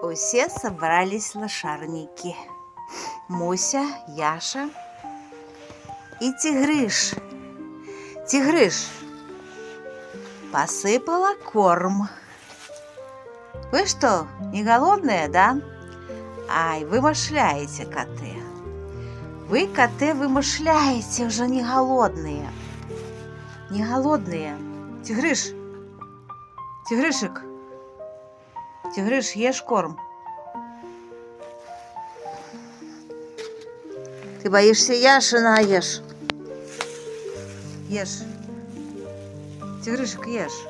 Усе собрались лошарники. Муся, Яша и Тигрыш. Тигрыш посыпала корм. Вы что, не голодные, да? Ай, вымышляете, коты. Вы, коты, вымышляете, уже не голодные. Не голодные. Тигрыш, Тигрышек, Тигрыш, ешь корм. Ты боишься Яшина, ешь. Ешь. Тигрышек, ешь.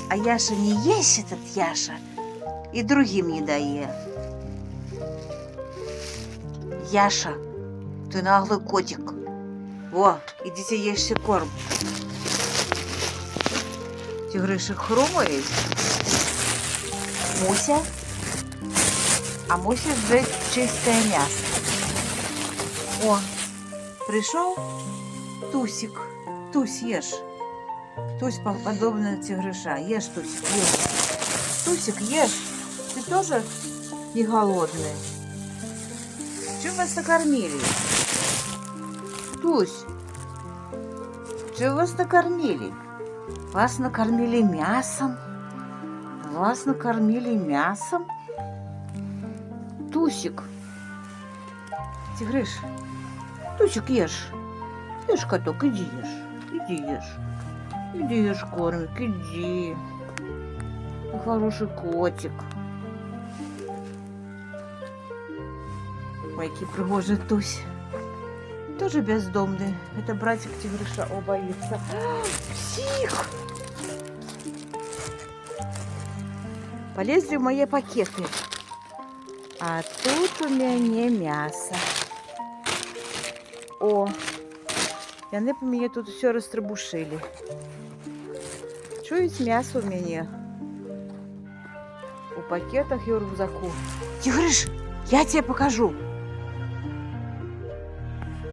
А Яша не есть этот Яша и другим не дает. Яша, ты наглый котик. Во, идите ешьте корм. Тигрышек хрумает. Муся. А Муся ждет чистое мясо. О, пришел Тусик. Тусь, ешь. Тусь подобная Тигрыша. Ешь, Тусик, ешь. Тусик, ешь. Ты тоже не голодный? Чем вас накормили? Тусь, чем вас накормили? Вас накормили мясом? Вас накормили мясом? Тусик. Тигрыш. Тусик, ешь. Ешь, коток, иди ешь. Иди ешь. Иди ешь кормик, иди. Ты хороший котик. Ой, какой пригожий Тусь. Тоже бездомный. Это братик Тигрыша. О, боится. Псих! Полезли в мои пакеты. А тут у меня мясо. О, яны по мне тут все растребушили. Чують мясо у меня у пакетах и в рюкзаку. Тигрыш, я тебе покажу.